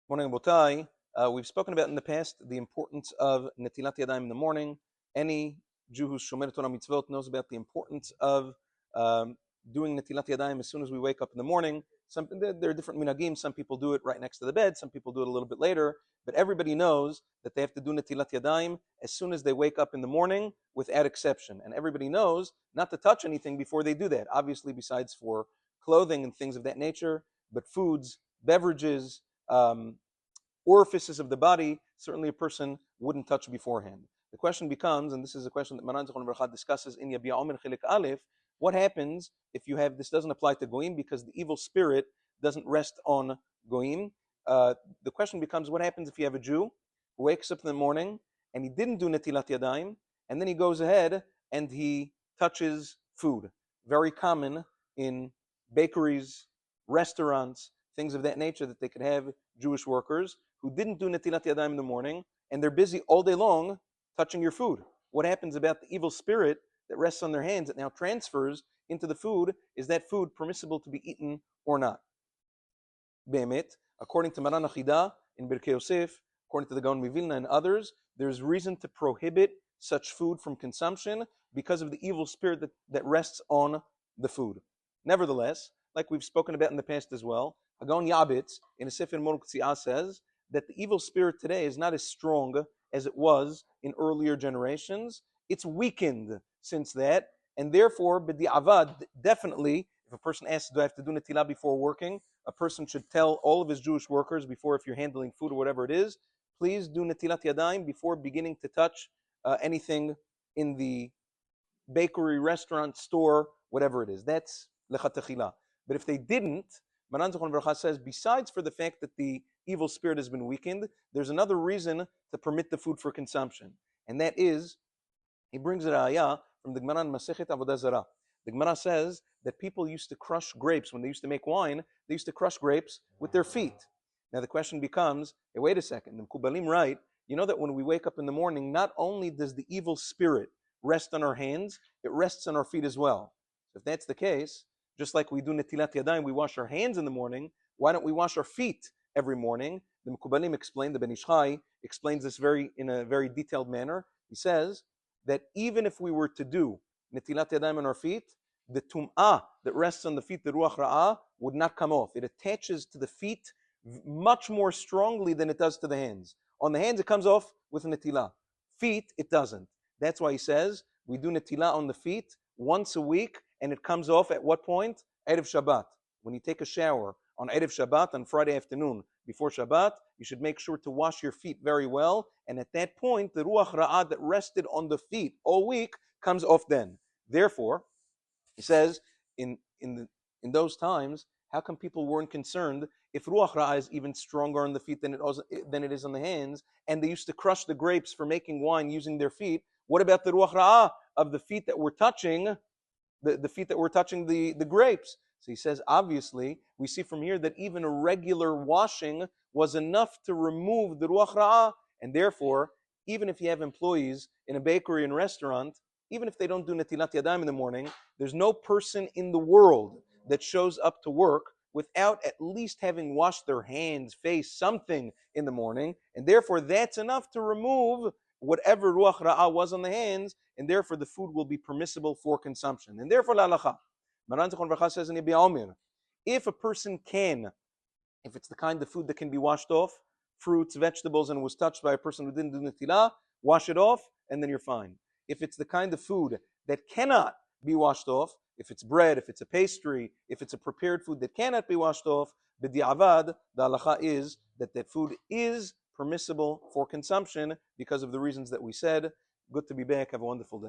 Morning, Botai. We've spoken about in the past the importance of Netilat Yadayim in the morning. Any Jew who's Shomer Torah Mitzvot knows about the importance of doing Netilat Yadayim as soon as we wake up in the morning. There are different minhagim. Some people do it right next to the bed. Some people do it a little bit later. But everybody knows that they have to do Netilat Yadayim as soon as they wake up in the morning, without exception. And everybody knows not to touch anything before they do that. Obviously, besides for clothing and things of that nature, but foods, beverages, orifices of the body, certainly a person wouldn't touch beforehand. The question becomes, and this is a question that Maran Zichron Baruch discusses in Yabiya Omer Chilik Aleph, what happens if you have, this doesn't apply to Goyim because the evil spirit doesn't rest on Goyim. The question becomes, what happens if you have a Jew who wakes up in the morning and he didn't do Netilat Yadayim, and then he goes ahead and he touches food? Very common in bakeries, restaurants, things of that nature, that they could have Jewish workers who didn't do Netilat Yadayim in the morning, and they're busy all day long touching your food. What happens about the evil spirit that rests on their hands that now transfers into the food? Is that food permissible to be eaten or not? Be'emet, according to Maran Achida in Birkei Yosef, according to the Gaon Mivilna and others, there's reason to prohibit such food from consumption because of the evil spirit that rests on the food. Nevertheless, like we've spoken about in the past as well, Hagon Yabitz in a Sefer Moruk Tzia says that the evil spirit today is not as strong as it was in earlier generations. It's weakened since that, and therefore, b'di'avad, definitely, if a person asks, do I have to do netilah before working, a person should tell all of his Jewish workers before, if you're handling food or whatever it is, please do netilat yadayim before beginning to touch anything in the bakery, restaurant, store, whatever it is. That's lechatechila. But if they didn't, Maran Zichron Baruch says, besides for the fact that the evil spirit has been weakened, there's another reason to permit the food for consumption. And that is, he brings a raya from the Gemara in Masechet Avodah Zarah. The Gemara says that people used to crush grapes. When they used to make wine, they used to crush grapes with their feet. Now the question becomes, hey, wait a second, the Mekubalim write, you know that when we wake up in the morning, not only does the evil spirit rest on our hands, it rests on our feet as well. So if that's the case, just like we do Netilat Yadayim, we wash our hands in the morning, why don't we wash our feet every morning? The Mekubalim explain, the Ben Ish Chai explains this in a very detailed manner. He says that even if we were to do Netilat Yadayim on our feet, the Tum'ah that rests on the feet, the Ruach Ra'ah, would not come off. It attaches to the feet much more strongly than it does to the hands. On the hands, it comes off with Netilah. Feet, it doesn't. That's why he says we do Netilah on the feet once a week, and it comes off at what point? Erev Shabbat. When you take a shower on Erev Shabbat, on Friday afternoon before Shabbat, you should make sure to wash your feet very well, and at that point, the Ruach Ra'ah that rested on the feet all week comes off then. Therefore, he says, in those times, how come people weren't concerned if Ruach Ra'ah is even stronger on the feet than it is on the hands, and they used to crush the grapes for making wine using their feet? What about the Ruach Ra'ah of the feet that were touching the feet that were touching the grapes? So he says, obviously, we see from here that even a regular washing was enough to remove the Ruach Ra'ah, and therefore, even if you have employees in a bakery and restaurant, even if they don't do Netilat Yadayim in the morning, there's no person in the world that shows up to work without at least having washed their hands, face, something in the morning, and therefore that's enough to remove whatever Ruach Ra'ah was on the hands, and therefore the food will be permissible for consumption. And therefore, la'alacha. Maran Zichron Baruch says in Yabiya Omer, if a person can, if it's the kind of food that can be washed off, fruits, vegetables, and was touched by a person who didn't do netilah, wash it off, and then you're fine. If it's the kind of food that cannot be washed off, if it's bread, if it's a pastry, if it's a prepared food that cannot be washed off, b'di'avad, the halacha is that that food is permissible for consumption because of the reasons that we said. Good to be back. Have a wonderful day.